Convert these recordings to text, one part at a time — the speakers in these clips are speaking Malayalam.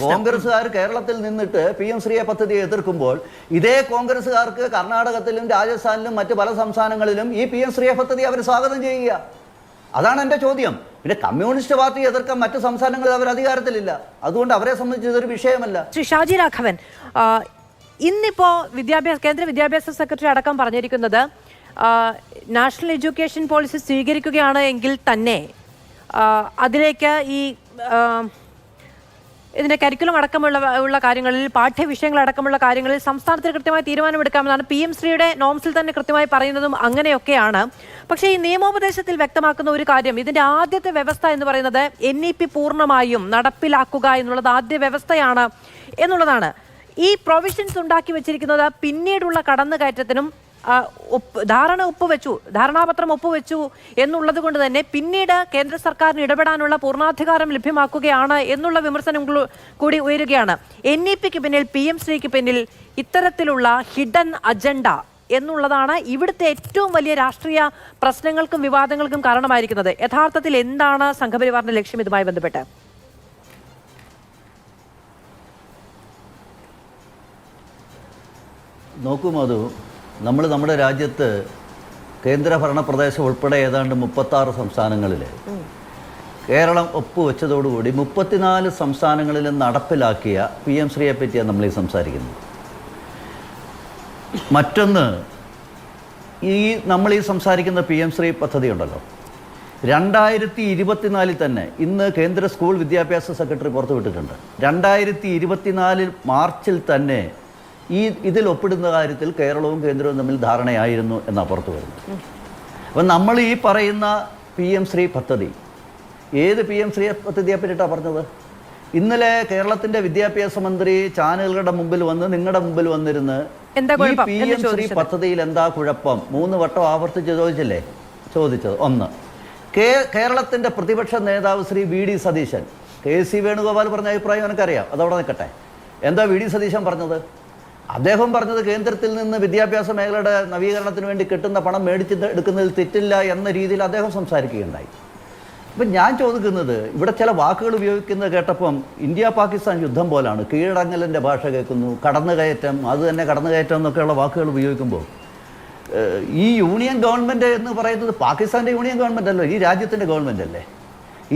കോൺഗ്രസ്സുകാർ കേരളത്തിൽ നിന്നിട്ട് PM ശ്രീയെ പദ്ധതിയെ എതിർക്കുമ്പോൾ ഇതേ കോൺഗ്രസ്സുകാർക്ക് കർണാടകത്തിലും രാജസ്ഥാനിലും മറ്റ് പല സംസ്ഥാനങ്ങളിലും ഈ PM ശ്രീയെ പദ്ധതി അവർ സ്വാഗതം ചെയ്യുക. അതാണ് എൻ്റെ ചോദ്യം. പിന്നെ കമ്മ്യൂണിസ്റ്റ് പാർട്ടി എതിർക്കാൻ മറ്റു സംസ്ഥാനങ്ങളിൽ അവർ അധികാരത്തിലില്ല. അതുകൊണ്ട് അവരെ സംബന്ധിച്ച് ഇതൊരു വിഷയമല്ല. ശ്രീ ഷാജി രാഘവൻ, ഇന്നിപ്പോ കേന്ദ്ര വിദ്യാഭ്യാസ സെക്രട്ടറി അടക്കം പറഞ്ഞിരിക്കുന്നത് നാഷണൽ എഡ്യൂക്കേഷൻ പോളിസി സ്വീകരിക്കുകയാണ് എങ്കിൽ തന്നെ അതിലേക്ക് ഈ ഇതിന്റെ കരിക്കുലം അടക്കമുള്ള കാര്യങ്ങളിൽ, പാഠ്യവിഷയങ്ങൾ അടക്കമുള്ള കാര്യങ്ങളിൽ സംസ്ഥാനത്തിന് കൃത്യമായി തീരുമാനമെടുക്കാമെന്നാണ് PM ശ്രീയുടെ നോംസിൽ തന്നെ കൃത്യമായി പറയുന്നതും അങ്ങനെയൊക്കെയാണ്. പക്ഷേ ഈ നിയമോപദേശത്തിൽ വ്യക്തമാക്കുന്ന ഒരു കാര്യം, ഇതിന്റെ ആദ്യത്തെ വ്യവസ്ഥ എന്ന് പറയുന്നത് NEP പൂർണ്ണമായും നടപ്പിലാക്കുക എന്നുള്ളത് ആദ്യ വ്യവസ്ഥയാണ് എന്നുള്ളതാണ്. ഈ പ്രൊവിഷൻസ് ഉണ്ടാക്കി വെച്ചിരിക്കുന്നത് പിന്നീടുള്ള കടന്നുകയറ്റത്തിനും ധാരണാപത്രം ഒപ്പുവെച്ചു എന്നുള്ളത് കൊണ്ട് തന്നെ പിന്നീട് കേന്ദ്ര സർക്കാരിന് ഇടപെടാനുള്ള പൂർണ്ണാധികാരം ലഭ്യമാക്കുകയാണ് എന്നുള്ള വിമർശനം കൂടി ഉയരുകയാണ്. NEPക്ക് പിന്നിൽ, PM ശ്രീക്ക് പിന്നിൽ ഇത്തരത്തിലുള്ള ഹിഡൻ അജണ്ട എന്നുള്ളതാണ് ഇവിടുത്തെ ഏറ്റവും വലിയ രാഷ്ട്രീയ പ്രശ്നങ്ങൾക്കും വിവാദങ്ങൾക്കും കാരണമായിരിക്കുന്നത്. യഥാർത്ഥത്തിൽ എന്താണ് സംഘപരിവാറിന്റെ ലക്ഷ്യം ഇതുമായി ബന്ധപ്പെട്ട്? നോക്കൂ മധു, നമ്മുടെ രാജ്യത്ത് കേന്ദ്രഭരണ പ്രദേശം ഉൾപ്പെടെ ഏതാണ്ട് 36 സംസ്ഥാനങ്ങളിൽ കേരളം ഒപ്പുവെച്ചതോടുകൂടി 34 സംസ്ഥാനങ്ങളിലും നടപ്പിലാക്കിയ PM ശ്രീയെ പറ്റിയാണ് നമ്മൾ ഈ സംസാരിക്കുന്നത്. മറ്റൊന്ന്, നമ്മൾ ഈ സംസാരിക്കുന്ന PM ശ്രീ പദ്ധതി ഉണ്ടല്ലോ, 2024 തന്നെ ഇന്ന് കേന്ദ്ര സ്കൂൾ വിദ്യാഭ്യാസ സെക്രട്ടറി പുറത്തുവിട്ടിട്ടുണ്ട്. 2024 മാർച്ചിൽ തന്നെ ഇതിൽ ഒപ്പിടുന്ന കാര്യത്തിൽ കേരളവും കേന്ദ്രവും തമ്മിൽ ധാരണയായിരുന്നു എന്നാണ് പുറത്തു വരുന്നത്. അപ്പം നമ്മൾ ഈ പറയുന്ന PM ശ്രീ പദ്ധതി, ഏത് PM ശ്രീ പദ്ധതിയെ പറ്റിയിട്ടാണ് പറഞ്ഞത്? ഇന്നലെ കേരളത്തിൻ്റെ വിദ്യാഭ്യാസ മന്ത്രി ചാനലുകളുടെ മുമ്പിൽ വന്ന്, നിങ്ങളുടെ മുമ്പിൽ വന്നിരുന്ന് ഈ PM ശ്രീ പദ്ധതിയിൽ എന്താ കുഴപ്പം 3 വട്ടം ആവർത്തിച്ച് ചോദിച്ചത്. ഒന്ന്, കേരളത്തിൻ്റെ പ്രതിപക്ഷ നേതാവ് ശ്രീ VD സതീശൻ, KC വേണുഗോപാൽ പറഞ്ഞ അഭിപ്രായം എനിക്കറിയാം, അതവിടെ നിൽക്കട്ടെ. എന്താ VD സതീശൻ പറഞ്ഞത്? അദ്ദേഹം പറഞ്ഞത് കേന്ദ്രത്തിൽ നിന്ന് വിദ്യാഭ്യാസ മേഖലയുടെ നവീകരണത്തിന് വേണ്ടി കിട്ടുന്ന പണം എടുക്കുന്നതിൽ തെറ്റില്ല എന്ന രീതിയിൽ അദ്ദേഹം സംസാരിക്കുകയുണ്ടായി. അപ്പം ഞാൻ ചോദിക്കുന്നത്, ഇവിടെ ചില വാക്കുകൾ ഉപയോഗിക്കുന്നത് കേട്ടപ്പം ഇന്ത്യ പാകിസ്ഥാൻ യുദ്ധം പോലാണ്. കീഴടങ്ങലിൻ്റെ ഭാഷ കേൾക്കുന്നു, കടന്നുകയറ്റം, അത് തന്നെ കടന്നുകയറ്റം എന്നൊക്കെയുള്ള വാക്കുകൾ ഉപയോഗിക്കുമ്പോൾ ഈ യൂണിയൻ ഗവൺമെൻറ് എന്ന് പറയുന്നത് പാകിസ്ഥാൻ്റെ യൂണിയൻ ഗവൺമെൻറ് അല്ലോ, ഈ രാജ്യത്തിൻ്റെ ഗവൺമെൻറ് അല്ലേ.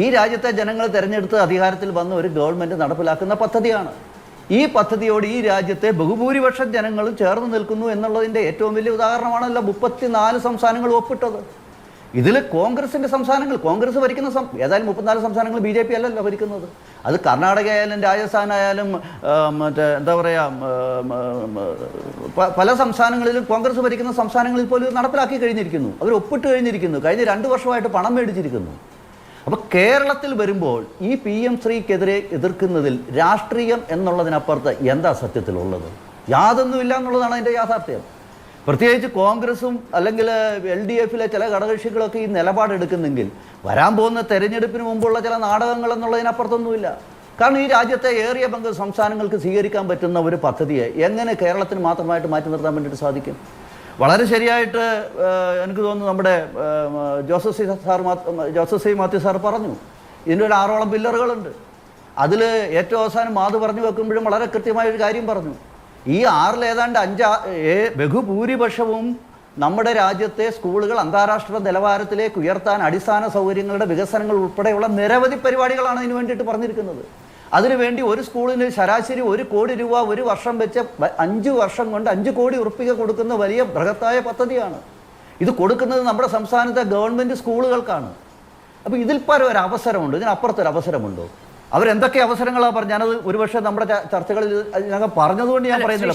ഈ രാജ്യത്തെ ജനങ്ങൾ തിരഞ്ഞെടുത്ത് അധികാരത്തിൽ വന്ന ഒരു ഗവൺമെൻറ് നടപ്പിലാക്കുന്ന പദ്ധതിയാണ്. ഈ പദ്ധതിയോട് ഈ രാജ്യത്തെ ബഹുഭൂരിപക്ഷം ജനങ്ങളും ചേർന്ന് നിൽക്കുന്നു എന്നുള്ളതിൻ്റെ ഏറ്റവും വലിയ ഉദാഹരണമാണല്ലോ 34 സംസ്ഥാനങ്ങൾ ഒപ്പിട്ടത്. ഇതിൽ കോൺഗ്രസിൻ്റെ സംസ്ഥാനങ്ങൾ, കോൺഗ്രസ് ഭരിക്കുന്ന ഏതായാലും 34 സംസ്ഥാനങ്ങൾ BJP അല്ലല്ലോ ഭരിക്കുന്നത്. അത് കർണാടക ആയാലും രാജസ്ഥാൻ ആയാലും എന്താ പറയുക, പല സംസ്ഥാനങ്ങളിലും കോൺഗ്രസ് ഭരിക്കുന്ന സംസ്ഥാനങ്ങളിൽ പോലും നടപ്പിലാക്കി കഴിഞ്ഞിരിക്കുന്നു. അവർ ഒപ്പിട്ട് കഴിഞ്ഞിരിക്കുന്നു. കഴിഞ്ഞ 2 വർഷമായിട്ട് പണം മേടിച്ചിരിക്കുന്നു. അപ്പോൾ കേരളത്തിൽ വരുമ്പോൾ ഈ PM ശ്രീക്കെതിരെ എതിർക്കുന്നതിൽ രാഷ്ട്രീയം എന്നുള്ളതിനപ്പുറത്ത് എന്താ സത്യത്തിലുള്ളത്? യാതൊന്നുമില്ല എന്നുള്ളതാണ് അതിൻ്റെ യാഥാർത്ഥ്യം. പ്രത്യേകിച്ച് കോൺഗ്രസും അല്ലെങ്കിൽ LDFിലെ ചില ഘടകകക്ഷികളൊക്കെ ഈ നിലപാടെടുക്കുന്നെങ്കിൽ വരാൻ പോകുന്ന തെരഞ്ഞെടുപ്പിന് മുമ്പുള്ള ചില നാടകങ്ങൾ എന്നുള്ളതിനപ്പുറത്തൊന്നുമില്ല. കാരണം ഈ രാജ്യത്തെ ഏറിയ പങ്ക് സംസ്ഥാനങ്ങൾക്ക് സ്വീകരിക്കാൻ പറ്റുന്ന ഒരു പദ്ധതിയെ എങ്ങനെ കേരളത്തിന് മാത്രമായിട്ട് മാറ്റി നിർത്താൻ വേണ്ടിയിട്ട് സാധിക്കും? വളരെ ശരിയായിട്ട് എനിക്ക് തോന്നുന്നു നമ്മുടെ ജോസഫ് സി മാത്യു സാർ പറഞ്ഞു, ഇതിൻ്റെ ഒരു 6ഓളം പില്ലറുകളുണ്ട്. അതിൽ ഏറ്റവും അവസാനം മാധു പറഞ്ഞു വെക്കുമ്പോഴും വളരെ കൃത്യമായൊരു കാര്യം പറഞ്ഞു. ഈ 6ൽ ഏതാണ്ട് 5 ബഹുഭൂരിപക്ഷവും നമ്മുടെ രാജ്യത്തെ സ്കൂളുകൾ അന്താരാഷ്ട്ര നിലവാരത്തിലേക്ക് ഉയർത്താൻ അടിസ്ഥാന സൗകര്യങ്ങളുടെ വികസനങ്ങൾ ഉൾപ്പെടെയുള്ള നിരവധി പരിപാടികളാണ് ഇതിനു വേണ്ടിയിട്ട് പറഞ്ഞിരിക്കുന്നത്. അതിനുവേണ്ടി ഒരു സ്കൂളിന് ശരാശരി 1 കോടി രൂപ ഒരു വർഷം വെച്ച് 5 വർഷം കൊണ്ട് 5 കോടി ഉറുപ്പിക കൊടുക്കുന്ന വലിയ ബൃഹത്തായ പദ്ധതിയാണ്. ഇത് കൊടുക്കുന്നത് നമ്മുടെ സംസ്ഥാനത്തെ ഗവൺമെൻറ് സ്കൂളുകൾക്കാണ്. അപ്പോൾ ഇതിൽ പരം ഒരു അവസരമുണ്ടോ? ഇതിനപ്പുറത്തൊരു അവസരമുണ്ടോ? അവരെന്തൊക്കെ അവസരങ്ങളാണ് പറഞ്ഞത്? ഞാനത് ഒരുപക്ഷെ നമ്മുടെ ചർച്ചകളിൽ ഞങ്ങൾ പറഞ്ഞതുകൊണ്ട് ഞാൻ പറയുന്നില്ല.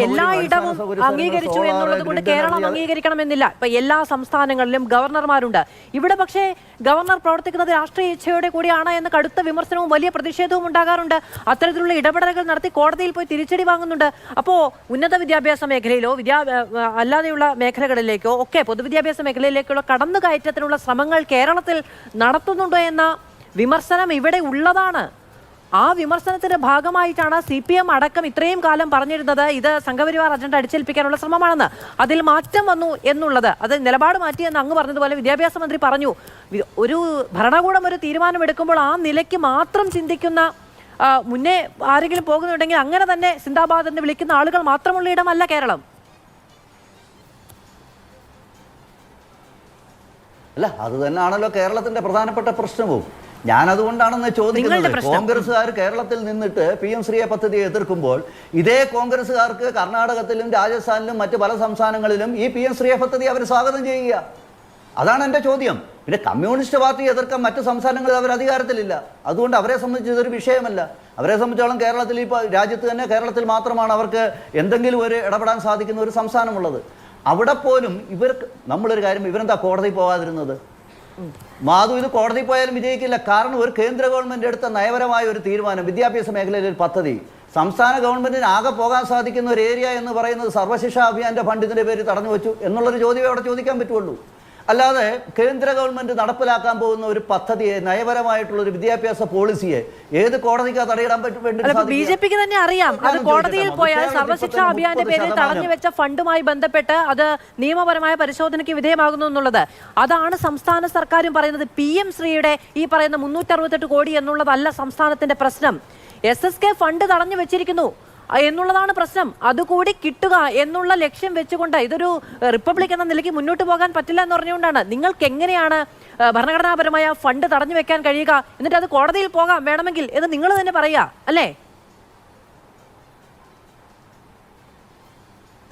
എല്ലായിടവും അംഗീകരിച്ചു എന്നുള്ളത് കൊണ്ട് കേരളം അംഗീകരിക്കണമെന്നില്ല. ഇപ്പൊ എല്ലാ സംസ്ഥാനങ്ങളിലും ഗവർണർമാരുണ്ട്. ഇവിടെ പക്ഷേ ഗവർണർ പ്രവർത്തിക്കുന്നത് രാഷ്ട്രീയ ഇച്ഛയോടെ കൂടിയാണ് എന്ന കടുത്ത വിമർശനവും വലിയ പ്രതിഷേധവും ഉണ്ടാകാറുണ്ട്. അത്തരത്തിലുള്ള ഇടപെടലുകൾ നടത്തി കോടതിയിൽ പോയി തിരിച്ചടി വാങ്ങുന്നുണ്ട്. അപ്പോൾ ഉന്നത വിദ്യാഭ്യാസ മേഖലയിലോ അല്ലാതെയുള്ള മേഖലകളിലേക്കോ ഒക്കെ പൊതുവിദ്യാഭ്യാസ മേഖലയിലേക്കുള്ള കടന്നുകയറ്റത്തിനുള്ള ശ്രമങ്ങൾ കേരളത്തിൽ നടത്തുന്നുണ്ടോ എന്ന വിമർശനം ഇവിടെ ഉള്ളതാണ്. ആ വിമർശനത്തിന്റെ ഭാഗമായിട്ടാണ് CPM അടക്കം ഇത്രയും കാലം പറഞ്ഞിരുന്നത് ഇത് സംഘപരിവാർ അജണ്ട അടിച്ചേൽപ്പിക്കാനുള്ള ശ്രമമാണെന്ന്. അതിൽ മാറ്റം വന്നു എന്നുള്ളത്, അത് നിലപാട് മാറ്റിയെന്ന് അങ്ങ് പറഞ്ഞതുപോലെ വിദ്യാഭ്യാസ മന്ത്രി പറഞ്ഞു. ഒരു ഭരണകൂടം ഒരു തീരുമാനമെടുക്കുമ്പോൾ ആ നിലയ്ക്ക് മാത്രം ചിന്തിക്കുന്ന മുന്നേ ആരെങ്കിലും പോകുന്നുണ്ടെങ്കിൽ അങ്ങനെ തന്നെ സിന്ദാബാദ് എന്ന് വിളിക്കുന്ന ആളുകൾ മാത്രമുള്ള ഇടമല്ല കേരളം. അല്ല, അത് തന്നെയാണല്ലോ കേരളത്തിന്റെ പ്രധാനപ്പെട്ട പ്രശ്നവും. ഞാനതുകൊണ്ടാണെന്ന് ചോദിക്കുന്നത്. കോൺഗ്രസ്സുകാർ കേരളത്തിൽ നിന്നിട്ട് PM ശ്രീയെ പദ്ധതിയെ എതിർക്കുമ്പോൾ ഇതേ കോൺഗ്രസ്സുകാർക്ക് കർണാടകത്തിലും രാജസ്ഥാനിലും മറ്റ് പല സംസ്ഥാനങ്ങളിലും ഈ PM ശ്രീയെ പദ്ധതി അവർ സ്വാഗതം ചെയ്യുക. അതാണ് എൻ്റെ ചോദ്യം. പിന്നെ കമ്മ്യൂണിസ്റ്റ് പാർട്ടി എതിർക്കാൻ മറ്റ് സംസ്ഥാനങ്ങളിൽ അവർ അധികാരത്തിലില്ല. അതുകൊണ്ട് അവരെ സംബന്ധിച്ച് ഇതൊരു വിഷയമല്ല. അവരെ സംബന്ധിച്ചോളം കേരളത്തിൽ ഇപ്പോൾ രാജ്യത്ത് തന്നെ കേരളത്തിൽ മാത്രമാണ് അവർക്ക് എന്തെങ്കിലും ഒരു ഇടപെടാൻ സാധിക്കുന്ന ഒരു സംസ്ഥാനമുള്ളത്. അവിടെ പോലും ഇവർക്ക് നമ്മളൊരു കാര്യം, ഇവരെന്താ കോടതി പോകാതിരുന്നത്? മാധു, ഇത് കോടതി പോയാലും വിജയിക്കില്ല. കാരണം ഒരു കേന്ദ്ര ഗവൺമെൻറ് എടുത്ത നയപരമായ ഒരു തീരുമാനം, വിദ്യാഭ്യാസ മേഖലയിൽ ഒരു പദ്ധതി, സംസ്ഥാന ഗവൺമെൻറ്റിന് ആകെ പോകാൻ സാധിക്കുന്ന ഒരു ഏരിയ എന്ന് പറയുന്നത് സർവ്വശിക്ഷാ അഭിയാൻ്റെ ഫണ്ടിൻ്റെ പേര് തടഞ്ഞു വെച്ചു എന്നുള്ളൊരു ചോദ്യമേ അവിടെ ചോദിക്കാൻ പറ്റുള്ളൂ. അല്ലാതെ കേന്ദ്ര ഗവൺമെന്റ് നടപ്പിലാക്കാൻ പോകുന്ന ഒരു പദ്ധതിയെ, നയപരമായിട്ടുള്ള ഒരു വിദ്യാഭ്യാസ പോളിസിയെ ഏത് കോടതിക്കാ തടയിടാൻ പറ്റും? ബിജെപിക്ക് തന്നെ അറിയാം അത് കോടതിയിൽ പോയാൽ സർവശിക്ഷാ അഭിയാന്റെ പേരിൽ തടഞ്ഞു വെച്ച ഫണ്ടുമായി ബന്ധപ്പെട്ട് അത് നിയമപരമായ പരിശോധനയ്ക്ക് വിധേയമാകുന്നു എന്നുള്ളത്. അതാണ് സംസ്ഥാന സർക്കാരും പറയുന്നത്. PM ശ്രീയുടെ ഈ പറയുന്ന 368 കോടി എന്നുള്ളതല്ല സംസ്ഥാനത്തിന്റെ പ്രശ്നം. SSK ഫണ്ട് തടഞ്ഞു വെച്ചിരിക്കുന്നു എന്നുള്ളതാണ് പ്രശ്നം. അതുകൂടി കിട്ടുക എന്നുള്ള ലക്ഷ്യം വെച്ചുകൊണ്ട് ഇതൊരു റിപ്പബ്ലിക് എന്ന നിലയ്ക്ക് മുന്നോട്ട് പോകാൻ പറ്റില്ല എന്ന് പറഞ്ഞുകൊണ്ടാണ്. നിങ്ങൾക്ക് എങ്ങനെയാണ് ഭരണഘടനാപരമായ ഫണ്ട് തടഞ്ഞു വെക്കാൻ കഴിയുക? എന്നിട്ട് അത് കോടതിയിൽ പോകാം വേണമെങ്കിൽ എന്ന് നിങ്ങൾ തന്നെ പറയുക അല്ലേ?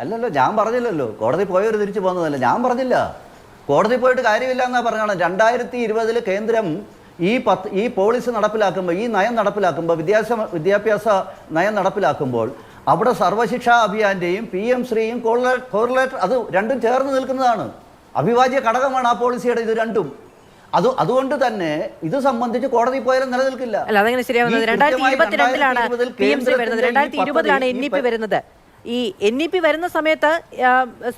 അല്ലല്ലോ, ഞാൻ പറഞ്ഞില്ലല്ലോ കോടതി പോയവർ തിരിച്ചു പോകുന്നതല്ല. ഞാൻ പറഞ്ഞില്ല കോടതി പോയിട്ട് കാര്യമില്ല എന്നാ പറഞ്ഞാണ്. 2020 കേന്ദ്രം ഈ പോളിസി നടപ്പിലാക്കുമ്പോൾ, ഈ നയം നടപ്പിലാക്കുമ്പോൾ, വിദ്യാഭ്യാസ നയം നടപ്പിലാക്കുമ്പോൾ അവിടെ സർവശിക്ഷാ അഭിയാന്റെയും PM ശ്രീയും കോറിലേറ്റർ, അത് രണ്ടും ചേർന്ന് നിൽക്കുന്നതാണ്. അവിഭാജ്യ ഘടകമാണ് ആ പോളിസിയുടെ ഇത് രണ്ടും. അതുകൊണ്ട് തന്നെ ഇത് സംബന്ധിച്ച് കോടതി പോയാലും നിലനിൽക്കില്ല. അല്ല, അതങ്ങനെ ശരിയാവുന്നത് 2022-ലാണ് PM ശ്രീ വരുന്നത്. 2020-ലാണ് NEP വരുന്നത്. ഈ NEP വരുന്ന സമയത്ത്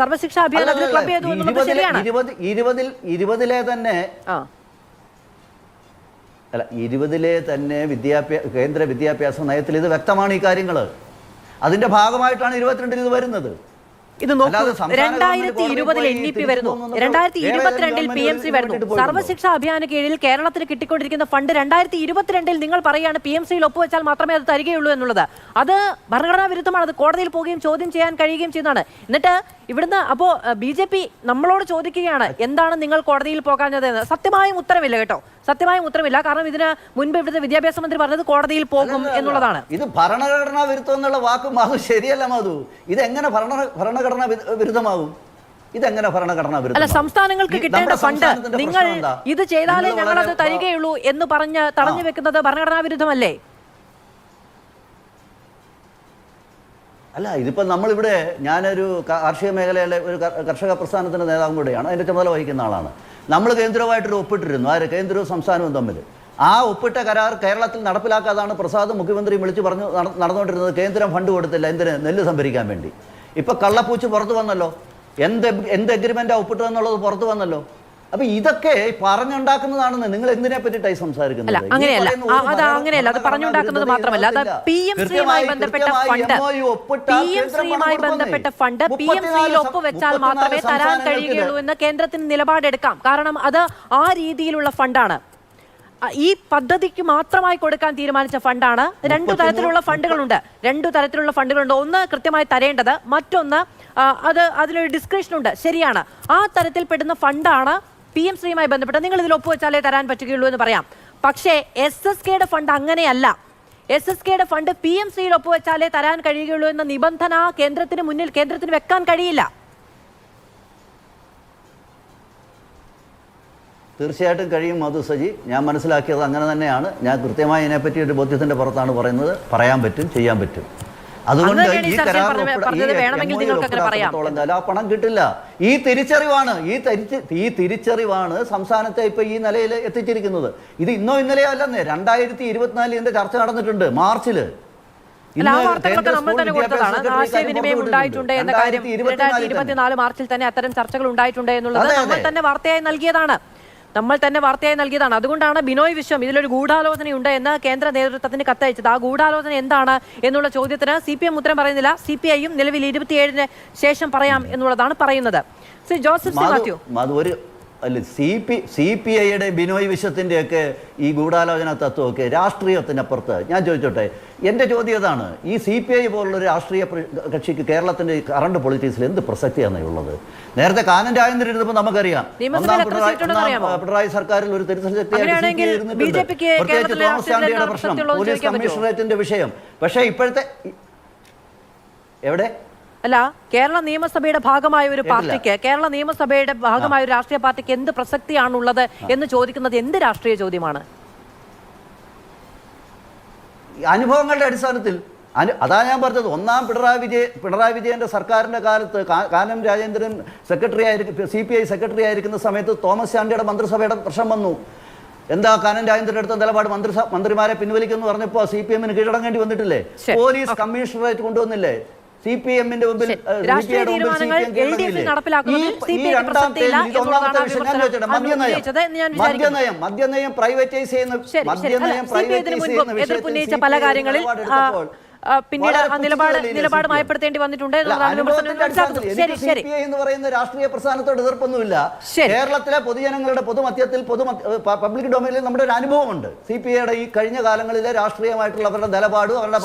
സർവശിക്ഷാ അഭിയാൻ അതിൽ ക്ലബ് ചെയ്തു എന്നുള്ളത് ശരിയാണ്. 2020 തന്നെ അല്ല 20 തന്നെ കേന്ദ്ര വിദ്യാഭ്യാസ നയത്തിൽ ഇത് വ്യക്തമാണ് ഈ കാര്യങ്ങൾ. അതിന്റെ ഭാഗമായിട്ടാണ് 22 ഇത് വരുന്നത്. ഇത് നോക്കൂ, 2020 NEP വരുന്നു, 2022 PM ശ്രീ വരുന്നു. സർവശിക്ഷാ അഭിയാന് കീഴിൽ കേരളത്തിന് കിട്ടിക്കൊണ്ടിരിക്കുന്ന ഫണ്ട് 2022 നിങ്ങൾ പറയുകയാണ് PM ശ്രീയിൽ ഒപ്പുവെച്ചാൽ മാത്രമേ അത് തരികയുള്ളൂ എന്നുള്ളത്. അത് ഭരണഘടനാ വിരുദ്ധമാണ്. അത് കോടതിയിൽ പോവുകയും ചോദ്യം ചെയ്യാൻ കഴിയുകയും ചെയ്യുന്നതാണ്. എന്നിട്ട് ഇവിടുന്ന് അപ്പോൾ BJP നമ്മളോട് ചോദിക്കുകയാണ് എന്താണ് നിങ്ങൾ കോടതിയിൽ പോകാഞ്ഞത് എന്ന്. സത്യമായും ഉത്തരവില്ല കേട്ടോ, സത്യമായും ഉത്തരവില്ല. കാരണം ഇതിന് മുൻപ് ഇവിടുത്തെ വിദ്യാഭ്യാസ മന്ത്രി പറഞ്ഞത് കോടതിയിൽ പോകും എന്നുള്ളതാണ്. ഇത് ഭരണഘടനാ വിരുദ്ധം എന്നുള്ള വാക്ക് മാധു ശരിയല്ല. മാധു, ഇതെങ്ങനെ ഭരണഘടനാ വിരുദ്ധമാകും? ഇതെങ്ങനെ ഭരണഘടനാ വിരുദ്ധം? അല്ല, സംസ്ഥാനങ്ങൾക്ക് കിട്ടേണ്ട ഫണ്ട് നിങ്ങൾ ഇത് ചെയ്താലേ ഞങ്ങളത് തരികയുള്ളൂ എന്ന് പറഞ്ഞ് തടഞ്ഞു വെക്കുന്നത് ഭരണഘടനാ വിരുദ്ധമല്ലേ? അല്ല, ഇതിപ്പോൾ നമ്മളിവിടെ, ഞാനൊരു കാർഷിക മേഖലയിലെ ഒരു കർഷക പ്രസ്ഥാനത്തിൻ്റെ നേതാവും കൂടെയാണ്, അതിൻ്റെ ചുമതല വഹിക്കുന്ന ആളാണ്. നമ്മൾ കേന്ദ്രവുമായിട്ടൊരു ഒപ്പിട്ടിരുന്നു, ആര് കേന്ദ്രവും സംസ്ഥാനവും തമ്മിൽ. ആ ഒപ്പിട്ട കരാർ കേരളത്തിൽ നടപ്പിലാക്കാതാണ് പ്രസാദ് മുഖ്യമന്ത്രി വിളിച്ചു പറഞ്ഞു നടന്നുകൊണ്ടിരുന്നത്. കേന്ദ്രം ഫണ്ട് കൊടുത്തില്ല, എന്തിന്? നെല്ല് സംഭരിക്കാൻ വേണ്ടി. ഇപ്പം കള്ളപ്പൂച്ച് പുറത്തു വന്നല്ലോ. എന്ത് എഗ്രിമെൻ്റാണ് ഒപ്പിട്ടതെന്നുള്ളത് പുറത്തു വന്നല്ലോ. അപ്പൊ ഇതൊക്കെ പറഞ്ഞുണ്ടാക്കുന്നതാണെന്ന് നിങ്ങൾ എന്തിനെ പറ്റിയിട്ടായി സംസാരിക്കുന്നത്? അങ്ങനെയല്ല, അത് പറഞ്ഞുണ്ടാക്കുന്നത് മാത്രമല്ല, അത് PM ശ്രീയുമായി ബന്ധപ്പെട്ട ഫണ്ട് PM ശ്രീയിൽ ഒപ്പുവെച്ചാൽ മാത്രമേ തരാൻ കഴിയുകയുള്ളൂ എന്ന് കേന്ദ്രത്തിന് നിലപാടെടുക്കാം. കാരണം അത് ആ രീതിയിലുള്ള ഫണ്ടാണ്. ഈ പദ്ധതിക്ക് മാത്രമായി കൊടുക്കാൻ തീരുമാനിച്ച ഫണ്ടാണ്. രണ്ടു തരത്തിലുള്ള ഫണ്ടുകളുണ്ട്. ഒന്ന് കൃത്യമായി തരേണ്ടത്, മറ്റൊന്ന് അതിലൊരു ഡിസ്ക്രിപ്ഷൻ ഉണ്ട്. ശരിയാണ്, ആ തരത്തിൽ പെടുന്ന ഫണ്ടാണ് PM ശ്രീയുമായി ബന്ധപ്പെട്ട് നിങ്ങൾ ഇതിൽ ഒപ്പുവെച്ചാലേ തരാൻ പറ്റുകയുള്ളൂ എന്ന് പറയാം. പക്ഷേ SSKയുടെ ഫണ്ട് അങ്ങനെയല്ല. SSKയുടെ ഫണ്ട് PM ശ്രീയിൽ ഒപ്പുവെച്ചാലേ തരാൻ കഴിയുകയുള്ളൂ എന്ന നിബന്ധന കേന്ദ്രത്തിന് വെക്കാൻ കഴിയില്ല. തീർച്ചയായിട്ടും കഴിയും മധു സജി. ഞാൻ മനസ്സിലാക്കിയത് അങ്ങനെ തന്നെയാണ്. ഞാൻ കൃത്യമായി ഇതിനെപ്പറ്റി ഒരു ബോധ്യത്തിൻ്റെ പുറത്താണ് പറയുന്നത്. പറയാൻ പറ്റും, ചെയ്യാൻ പറ്റും. അതുകൊണ്ട് ഈ കരാറിനോളം ആ പണം കിട്ടില്ല. ഈ തിരിച്ചറിവാണ് സംസ്ഥാനത്തെ ഇപ്പൊ ഈ നിലയിൽ എത്തിച്ചിരിക്കുന്നത്. ഇത് ഇന്നോ ഇന്നലെയോ അല്ലെന്നേ, 2024 ഇതിന്റെ ചർച്ച നടന്നിട്ടുണ്ട് മാർച്ചില്. ആശയവിനിമയം ഉണ്ടായിട്ടുണ്ട് എന്ന കാര്യം 2024 മാർച്ചിൽ തന്നെ അത്തരം ചർച്ചകൾ ഉണ്ടായിട്ടുണ്ട് എന്നുള്ളത് നമ്മൾ തന്നെ വാർത്തയായി നൽകിയതാണ്. അതുകൊണ്ടാണ് ബിനോയ് വിശ്വം ഇതിലൊരു ഗൂഢാലോചനയുണ്ട് എന്ന് കേന്ദ്ര നേതൃത്വത്തിന് കത്തയച്ചത്. ആ ഗൂഢാലോചന എന്താണ് എന്നുള്ള ചോദ്യത്തിന് CPM ഉത്തരം പറയുന്നില്ല. CPI-യും നിലവിൽ 27-ന് ശേഷം പറയാം എന്നുള്ളതാണ് പറയുന്നത്. ശ്രീ ജോസഫ് സി മാത്യു, അല്ല സി പി ഐയുടെ ബിനോയ് വിശ്വത്തിൻ്റെയൊക്കെ ഈ ഗൂഢാലോചന തത്വമൊക്കെ രാഷ്ട്രീയത്തിനപ്പുറത്ത് ഞാൻ ചോദിച്ചോട്ടെ, എൻ്റെ ചോദ്യം അതാണ്. ഈ CPI പോലുള്ളൊരു രാഷ്ട്രീയ കക്ഷിക്ക് കേരളത്തിൻ്റെ കറണ്ട് പൊളിറ്റിക്സിൽ എന്ത് പ്രസക്തിയാണ് ഉള്ളത്? നേരത്തെ കാനം രാജേന്ദ്രൻ ഇരുന്നപ്പോൾ നമുക്കറിയാം പിണറായി സർക്കാരിൽ ഒരു തിരുത്തൽ പ്രത്യേകിച്ച് തോമസ് ചാണ്ടിയുടെ പ്രശ്നം, പോലീസ് കമ്മീഷണറേറ്റിന്റെ വിഷയം. പക്ഷേ ഇപ്പോഴത്തെ എവിടെ അല്ല, കേരള നിയമസഭയുടെ ഭാഗമായ ഒരു പാർട്ടിക്ക്, കേരള നിയമസഭയുടെ ഭാഗമായ ഒരു രാഷ്ട്രീയ പാർട്ടിക്ക് എന്ത് പ്രസക്തിയാണുള്ളത് എന്ന് ചോദിക്കുന്നത് എന്ത് രാഷ്ട്രീയ ചോദ്യമാണ്? അനുഭവങ്ങളുടെ അടിസ്ഥാനത്തിൽ അതാ ഞാൻ പറഞ്ഞത്. ഒന്നാം പിണറായി വിജയന്റെ സർക്കാരിന്റെ കാലത്ത് കാനം രാജേന്ദ്രൻ CPI സെക്രട്ടറി ആയിരിക്കുന്ന സമയത്ത് തോമസ് ചാണ്ടിയുടെ മന്ത്രിസഭയുടെ പ്രശ്നം വന്നു. എന്താ കാനം രാജേന്ദ്രൻ എടുത്ത നിലപാട്? മന്ത്രിമാരെ പിൻവലിക്കുമെന്ന് പറഞ്ഞപ്പോൾ CPM-ന് കീഴടങ്ങേണ്ടി വന്നിട്ടില്ലേ? Police commissionerate കൊണ്ടുവന്നില്ലേ? CPM-ന്റെ മുമ്പിൽ മദ്യനയം പ്രൈവറ്റൈസ് ചെയ്യുന്ന പല കാര്യങ്ങളിൽ പിന്നീട് നിലപാട് മയപ്പെടുത്തേണ്ടി വന്നിട്ടുണ്ട് എന്ന് പറയുന്ന രാഷ്ട്രീയ പ്രസ്ഥാനത്തോട് എതിർപ്പൊന്നുമില്ല. കേരളത്തിലെ പൊതുജനങ്ങളുടെ പൊതുമധ്യത്തിൽ പബ്ലിക് ഡൊമൈനിൽ നമ്മുടെ ഒരു അനുഭവമുണ്ട്. CPI-യുടെ ഈ കഴിഞ്ഞ കാലങ്ങളിലെ രാഷ്ട്രീയമായിട്ടുള്ള അവരുടെ നിലപാടും അവരുടെ